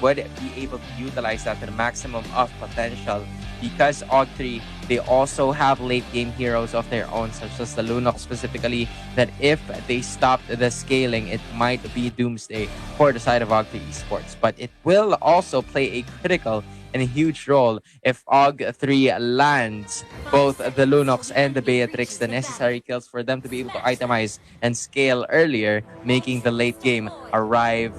would be able to utilize that to the maximum of potential, because AUG3, they also have late game heroes of their own, such as the Lunok specifically, that if they stop the scaling, it might be doomsday for the side of AUG3 Esports. But it will also play a critical and a huge role if AUG3 lands both the Lunox and the Beatrix the necessary kills for them to be able to itemize and scale earlier, making the late game arrive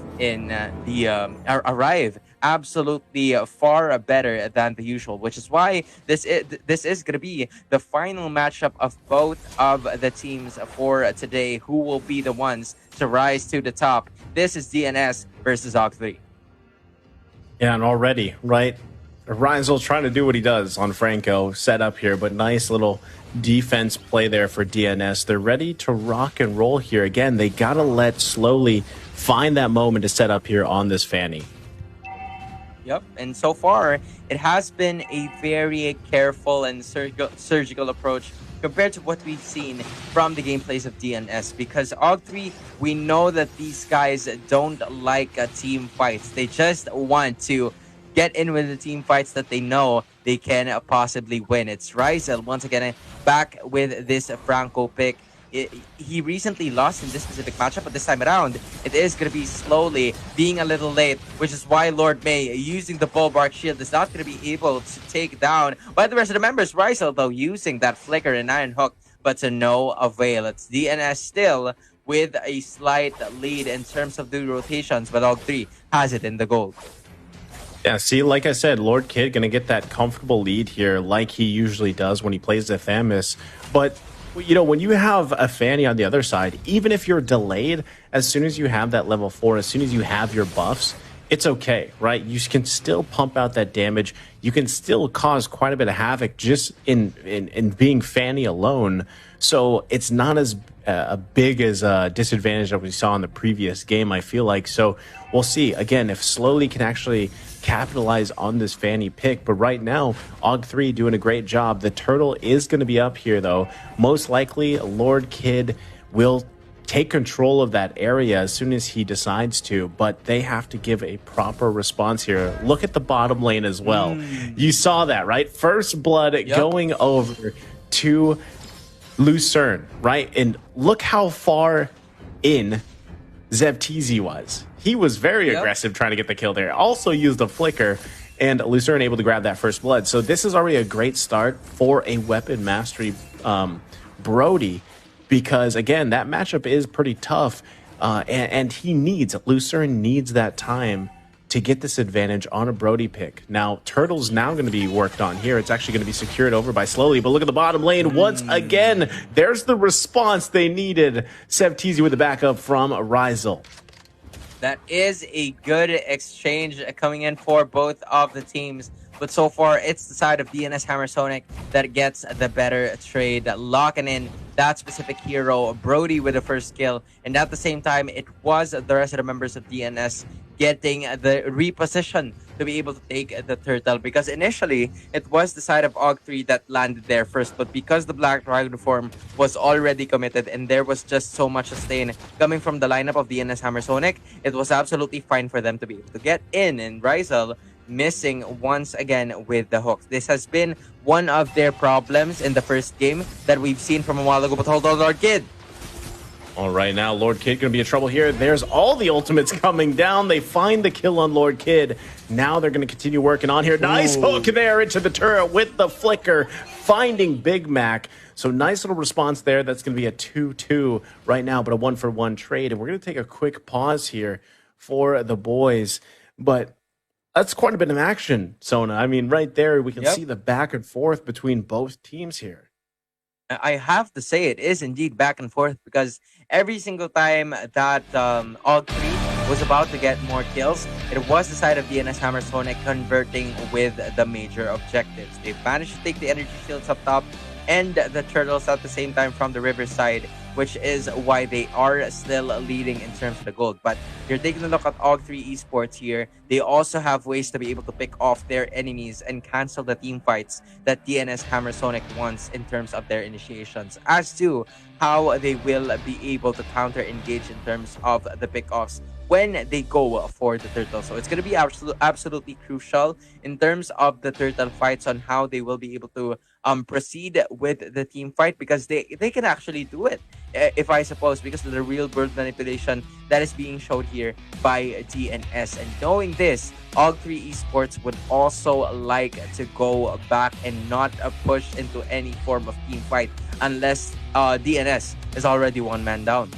absolutely far better than the usual, which is why this is going to be the final matchup of both of the teams for today. Who will be the ones to rise to the top? This is DNS versus AUG3. Yeah, and already, right? Rizel's trying to do what he does on Franco, set up here, but nice little defense play there for DNS. They're ready to rock and roll here. Again, they got to let Slowly find that moment to set up here on this Fanny. Yep, and so far, it has been a very careful and surgical approach compared to what we've seen from the gameplays of DNS, because AUG3, we know that these guys don't like team fights. They just want to get in with the team fights that they know they can possibly win. It's Rizel once again back with this Franco pick. He recently lost in this specific matchup, but this time around, it is going to be Slowly being a little late, which is why Lord May, using the Bulwark Shield, is not going to be able to take down by the rest of the members. Rizel, though, using that Flicker and Iron Hook, but to no avail. It's DNS still with a slight lead in terms of the rotations, but AUG3 has it in the gold. Yeah, see, like I said, Lord Kid going to get that comfortable lead here like he usually does when he plays the Thamus. But you know, when you have a Fanny on the other side, even if you're delayed, as soon as you have that level 4, as soon as you have your buffs, it's okay, right? You can still pump out that damage. You can still cause quite a bit of havoc just in being Fanny alone. So it's not as big as a disadvantage that we saw in the previous game, I feel like. So we'll see, again, if Slowly can actually capitalize on this Fanny pick. But right now, AUG3 doing a great job. The turtle is going to be up here, though. Most likely, Lord Kid will take control of that area as soon as he decides to, but they have to give a proper response here. Look at the bottom lane as well. You saw that, right? First blood going over to Lucerne, right? And look how far in Zeptizi was. He was very aggressive trying to get the kill there. Also used a flicker, and Lucerne able to grab that first blood. So this is already a great start for a weapon mastery Brody, because again, that matchup is pretty tough, and Lucerne needs that time to get this advantage on a Brody pick. Now, Turtle's now going to be worked on here. It's actually going to be secured over by Slowly, but look at the bottom lane once again. There's the response they needed. Zeptizi with the backup from Rizel. That is a good exchange coming in for both of the teams. But so far, it's the side of DNS Hammersonic that gets the better trade, locking in that specific hero, Brody, with the first kill. And at the same time, it was the rest of the members of DNS getting the reposition to be able to take the turtle, because initially it was the side of AUG3 that landed there first, but because the Black Dragon form was already committed and there was just so much sustain coming from the lineup of DNS Hammersonic, it was absolutely fine for them to be able to get in, and Rizel missing once again with the hooks. This has been one of their problems in the first game that we've seen from a while ago, but hold on, Lord Kid. All right, now Lord Kid going to be in trouble here. There's all the ultimates coming down. They find the kill on Lord Kid. Now they're going to continue working on here. Nice hook there into the turret with the flicker, finding Big Mac. So nice little response there. That's going to be a 2-2 right now, but a 1-for-1 trade. And we're going to take a quick pause here for the boys. But that's quite a bit of action, Sona. I mean, right there, we can see the back and forth between both teams here. I have to say it is indeed back and forth, because every single time that AUG3 was about to get more kills, it was the side of DNS Hammersonic converting with the major objectives. They managed to take the energy shields up top and the turtles at the same time from the riverside, which is why they are still leading in terms of the gold. But you're taking a look at AUG3 Esports here. They also have ways to be able to pick off their enemies and cancel the team fights that DNS Hammer Sonic wants in terms of their initiations, as to how they will be able to counter engage in terms of the pickoffs when they go for the turtle. So it's going to be absolutely crucial in terms of the turtle fights on how they will be able to proceed with the team fight, because they can actually do it, if I suppose, because of the real world manipulation that is being showed here by DNS. And knowing this, AUG3 Esports would also like to go back and not push into any form of team fight unless DNS is already one man down.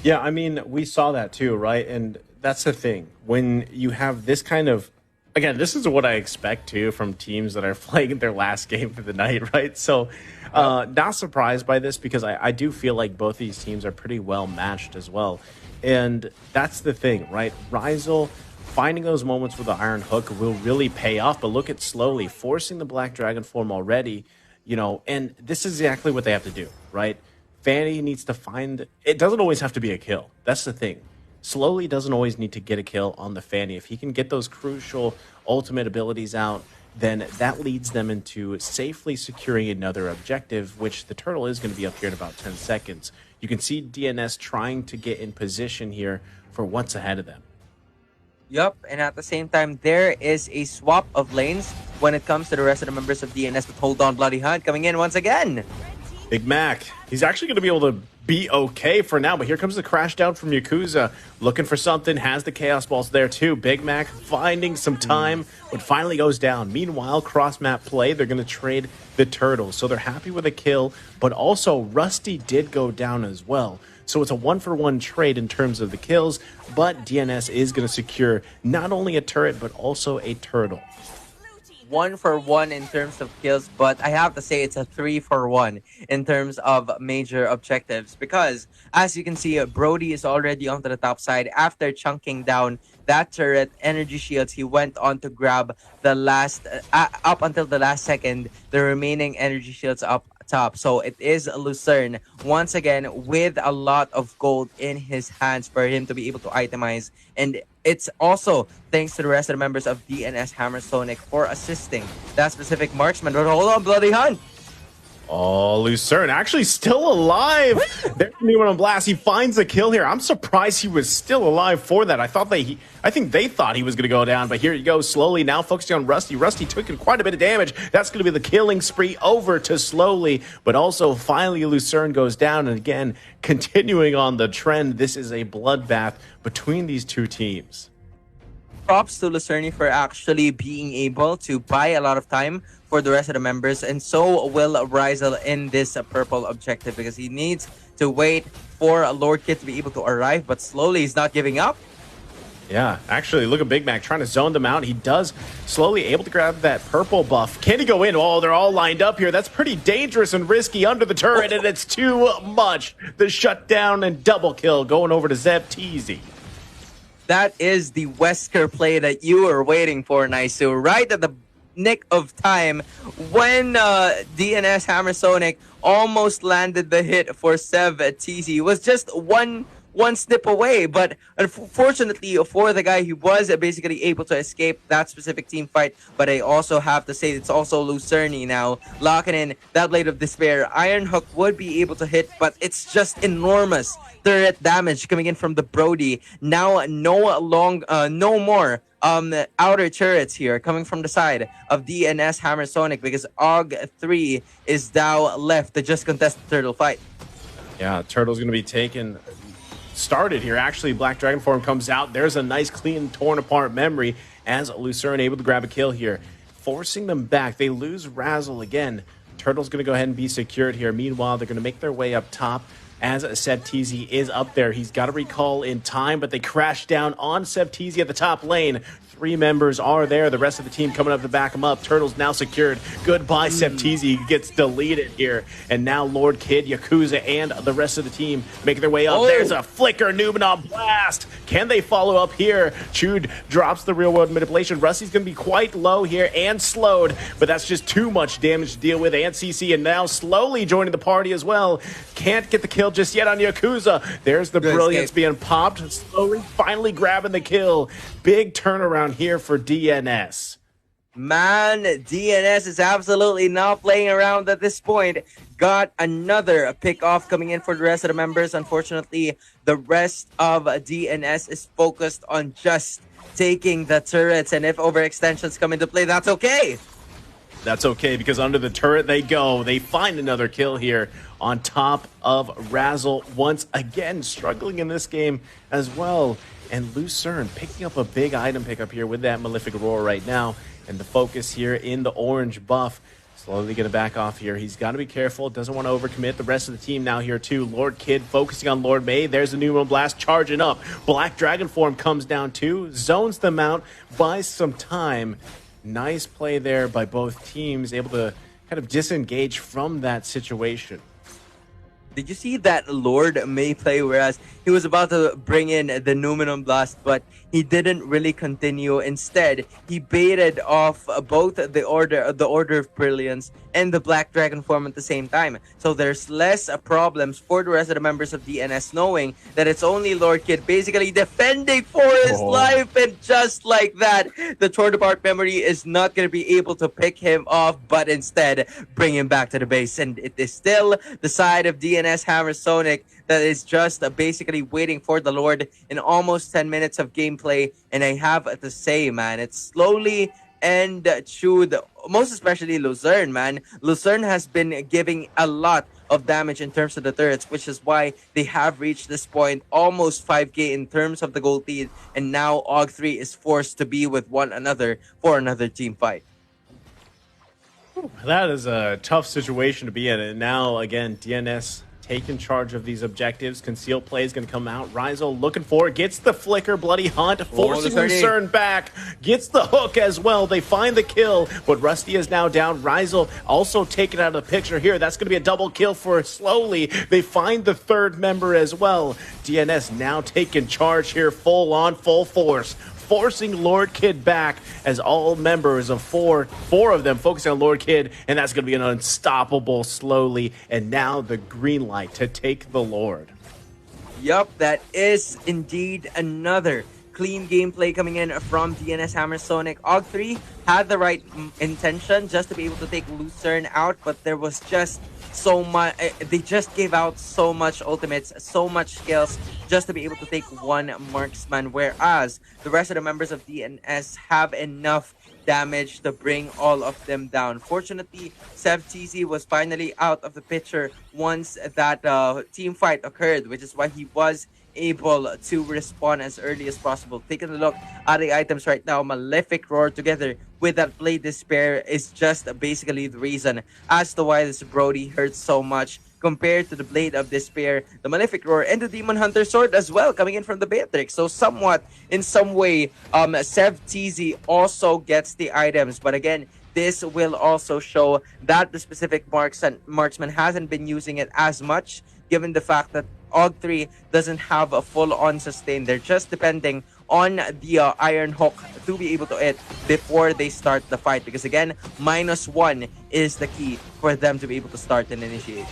Yeah, I mean, we saw that too, right? And that's the thing. When you have this kind of, again, this is what I expect too from teams that are playing their last game for the night, right? So not surprised by this, because I do feel like both these teams are pretty well matched as well. And that's the thing, right? Rizel finding those moments with the Iron Hook will really pay off, but look at Slowly forcing the Black Dragon form already, you know, and this is exactly what they have to do, right? Fanny needs to find, it doesn't always have to be a kill. That's the thing. Slowly doesn't always need to get a kill on the Fanny. If he can get those crucial ultimate abilities out, then that leads them into safely securing another objective, which the turtle is going to be up here in about 10 seconds. You can see DNS trying to get in position here for what's ahead of them. Yup, and at the same time, there is a swap of lanes when it comes to the rest of the members of DNS. But hold on, Bloody Hunt coming in once again. Big Mac, he's actually going to be able to be okay for now, but here comes the crash down from Yakuza, looking for something, has the Chaos Balls there too. Big Mac finding some time, but finally goes down. Meanwhile, cross-map play, they're going to trade the turtles, so they're happy with a kill, but also Rusty did go down as well. So it's a one-for-one trade in terms of the kills, but DNS is going to secure not only a turret, but also a turtle. 1-for-1 in terms of kills, but I have to say it's a 3-for-1 in terms of major objectives, because as you can see, Brody is already onto the top side after chunking down that turret, energy shields. He went on to grab the last up until the last second, the remaining energy shields up top. So it is Lucerne once again with a lot of gold in his hands for him to be able to itemize, and it's also thanks to the rest of the members of DNS Hammer Sonic for assisting that specific marksman. But hold on, Bloody Hunt. Oh, Lucerne actually still alive. There's anyone on blast. He finds a kill here. I'm surprised he was still alive for that. I think they thought he was going to go down, but here you go. Slowly now focusing on Rusty. Rusty took in quite a bit of damage. That's going to be the killing spree over to Slowly, but also finally Lucerne goes down, and again, continuing on the trend, this is a bloodbath between these two teams. Props to Lucerne for actually being able to buy a lot of time for the rest of the members, and so will Rizel in this purple objective, because he needs to wait for Lord Kid to be able to arrive, but Slowly he's not giving up. Yeah, actually, look at Big Mac trying to zone them out. He does Slowly able to grab that purple buff. Can he go in? Oh, they're all lined up here. That's pretty dangerous and risky under the turret, and it's too much. The shutdown and double kill going over to Zepteezy. That is the Wesker play that you were waiting for, Naisu. Right at the nick of time when DNS Hammer Sonic almost landed the hit for Zepteezy. It was just one snip away, but unfortunately for the guy, he was basically able to escape that specific team fight. But I also have to say it's also Lucerne now locking in that Blade of Despair. Iron Hook would be able to hit, but it's just enormous turret damage coming in from the Brody. Now no more outer turrets here coming from the side of DNS Hammer Sonic, because AUG3 is now left to just contest the turtle fight. Yeah, Turtle's going to be started here. Actually, Black Dragon form comes out. There's a nice, clean, torn apart memory as Lucerne able to grab a kill here, forcing them back. They lose Razzle again. Turtle's going to go ahead and be secured here. Meanwhile, they're going to make their way up top. as Septizi is up there. He's got to recall in time, but they crash down on Septizi at the top lane. 3 members are there. The rest of the team coming up to back him up. Turtle's now secured. Goodbye, Septizi gets deleted here. And now Lord Kid, Yakuza, and the rest of the team making their way up. There's a flicker, Numenor blast. Can they follow up here? Chud drops the real world manipulation. Rusty's going to be quite low here and slowed, but that's just too much damage to deal with. And CC and now slowly joining the party as well. Can't get the kill just yet on Yakuza. There's the brilliance being popped. Slowly, finally grabbing the kill. Big turnaround here for DNS. Man, DNS is absolutely not playing around at this point. Got another pick off coming in for the rest of the members. Unfortunately, the rest of DNS is focused on just taking the turrets, and if overextensions come into play, that's okay. That's okay, because under the turret they go. They find another kill here on top of Razzle, once again struggling in this game as well. And Lucerne picking up a big item pickup here with that Malefic Roar right now. And the focus here in the orange buff. Slowly going to back off here. He's got to be careful. Doesn't want to overcommit. The rest of the team now here too. Lord Kid focusing on Lord May. There's the Numenor Blast charging up. Black Dragon form comes down too. Zones them out. Buys some time. Nice play there by both teams. Able to kind of disengage from that situation. Did you see that Lord May play, whereas he was about to bring in the Numenor Blast, but he didn't really continue. Instead, he baited off both the Order of Brilliance and the Black Dragon form at the same time. So there's less problems for the rest of the members of DNS, knowing that it's only Lord Kid basically defending for his life, and just like that, the Torn Apart Memory is not going to be able to pick him off, but instead bring him back to the base. And it is still the side of DNS Hammer Sonic that is just basically waiting for the Lord in almost 10 minutes of gameplay. And I have to say, man, it's slowly and chewed, most especially Lucerne, man. Lucerne has been giving a lot of damage in terms of the turrets, which is why they have reached this point, almost 5k in terms of the gold lead. And now AUG3 is forced to be with one another for another team fight. That is a tough situation to be in. And now, again, DNS taking charge of these objectives. Concealed play is going to come out. Rizal looking for it. Gets the flicker. Bloody Hunt forcing Lucerne back. Gets the hook as well. They find the kill, but Rusty is now down. Rizal also taken out of the picture here. That's going to be a double kill for Slowly. They find the third member as well. DNS now taking charge here, full on, full force, forcing Lord Kid back as all members of four of them focusing on Lord Kid, and that's going to be an unstoppable Slowly, and now the green light to take the Lord. Yup, that is indeed another clean gameplay coming in from DNS Hammer Sonic. AUG3 had the right intention just to be able to take Lucerne out, but there was just so much. They just gave out so much ultimates, so much skills just to be able to take one marksman, whereas the rest of the members of DNS have enough damage to bring all of them down. Fortunately, Septizi was finally out of the picture once that team fight occurred, which is why he was able to respond as early as possible. Taking a look at the items right now, Malefic Roar together with that Blade Despair is just basically the reason as to why this Brody hurts so much compared to the Blade of Despair, the Malefic Roar, and the Demon Hunter Sword as well coming in from the Beatrix. So somewhat, in some way, Septizi also gets the items, but again, this will also show that the specific marksman hasn't been using it as much, given the fact that AUG3 doesn't have a full-on sustain. They're just depending on the Iron Hook to be able to hit before they start the fight. Because again, -1 is the key for them to be able to start and initiate.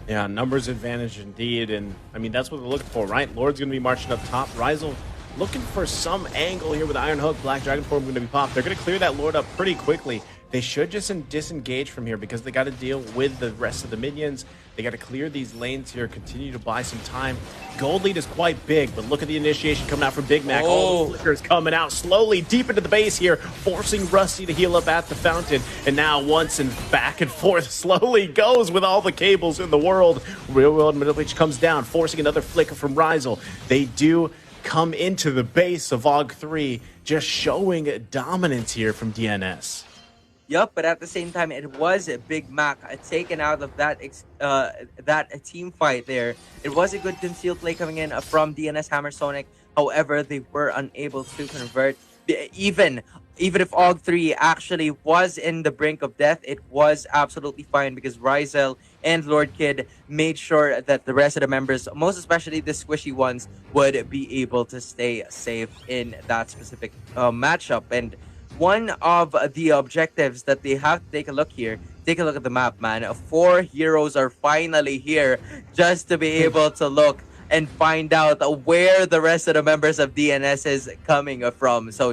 Yeah, numbers advantage indeed. And I mean, that's what they're looking for, right? Lord's going to be marching up top. Rizal looking for some angle here with Iron Hook. Black Dragon form going to be popped. They're going to clear that Lord up pretty quickly. They should just disengage from here because they got to deal with the rest of the minions. They got to clear these lanes here, continue to buy some time. Gold lead is quite big, but look at the initiation coming out from Big Mac. All the flickers coming out slowly deep into the base here, forcing Rusty to heal up at the fountain. And now once and back and forth, slowly goes with all the cables in the world. Real world manipulation comes down, forcing another flicker from Rizal. They do come into the base of AUG3, just showing dominance here from DNS. Yup, but at the same time, it was a Big Mac taken out of that team fight there. It was a good concealed play coming in from DNS Hammer Sonic. However, they were unable to convert. Even even if AUG3 actually was in the brink of death, it was absolutely fine because Rizel and Lord Kid made sure that the rest of the members, most especially the squishy ones, would be able to stay safe in that specific matchup. And one of the objectives that they have to take a look here, take a look at the map, man. 4 heroes are finally here just to be able to look and find out where the rest of the members of DNS is coming from. So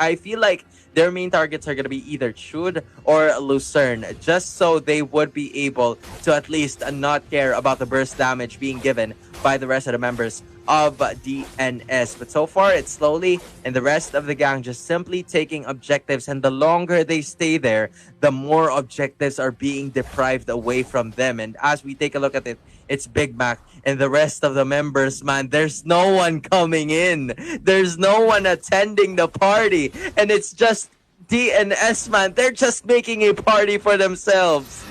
I feel like their main targets are going to be either Chud or Lucerne, just so they would be able to at least not care about the burst damage being given by the rest of the members of DNS. But so far, it's slowly, and the rest of the gang just simply taking objectives. And the longer they stay there, the more objectives are being deprived away from them. And as we take a look at it, it's Big Mac and the rest of the members, man. There's no one coming in. There's no one attending the party. And it's just DNS, man. They're just making a party for themselves.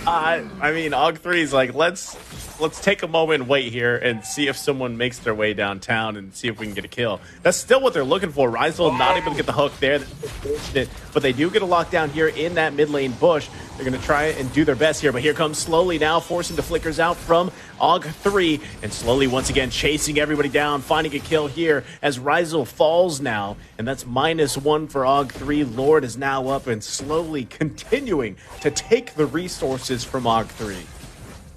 I mean, AUG3 is like, let's take a moment and wait here and see if someone makes their way downtown and see if we can get a kill. That's still what they're looking for. Rizel not able to get the hook there, but they do get a lockdown here in that mid lane bush. They're going to try and do their best here, but here comes slowly now, forcing the flickers out from AUG3, and slowly once again chasing everybody down, finding a kill here as Rizel falls now, and that's -1 for AUG3. Lord is now up and slowly continuing to take the resources from AUG3.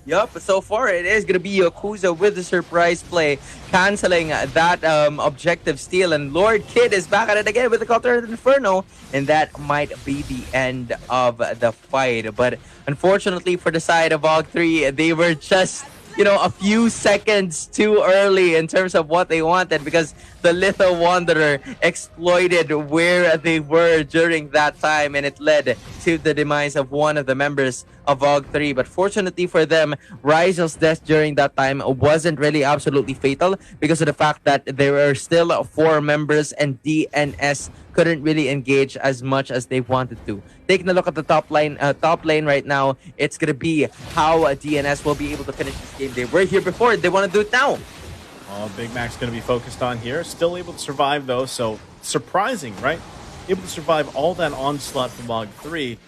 Yup, so far it is going to be Yakuza with the surprise play, canceling that objective steal. And Lord Kid is back at it again with the Cultured Inferno, and that might be the end of the fight. But unfortunately for the side of AUG3, they were just, a few seconds too early in terms of what they wanted, because the Little Wanderer exploited where they were during that time, and it led to the demise of one of the members of AUG3. But fortunately for them, Rizel's death during that time wasn't really absolutely fatal because of the fact that there were still 4 members and DNS couldn't really engage as much as they wanted to. Taking a look at the top lane right now, it's gonna be how DNS will be able to finish this game. They were here before, they want to do it now. Well, Big Mac's going to be focused on here. Still able to survive, though, so surprising, right? Able to survive all that onslaught from AUG3.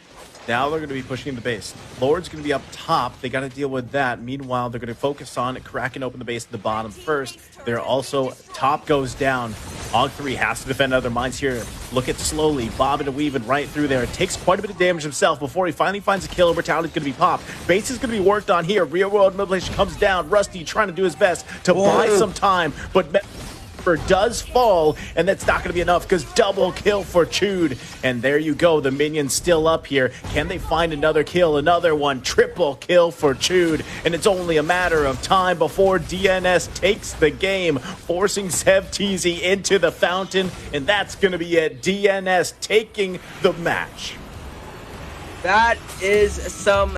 Now they're going to be pushing the base. Lord's going to be up top. They got to deal with that. Meanwhile, they're going to focus on cracking open the base at the bottom first. They're also, top goes down. AUG3 has to defend other mines here. Look at slowly, bobbing and weaving right through there. It takes quite a bit of damage himself before he finally finds a kill. Brutality's going to be popped. Base is going to be worked on here. Real world manipulation comes down. Rusty trying to do his best to buy some time, but does fall, and that's not going to be enough because double kill for Chud. And there you go, the minion's still up here. Can they find another kill? Another one, triple kill for Chud, and it's only a matter of time before DNS takes the game, forcing Sevtz into the fountain, and that's going to be it. DNS taking the match. That is some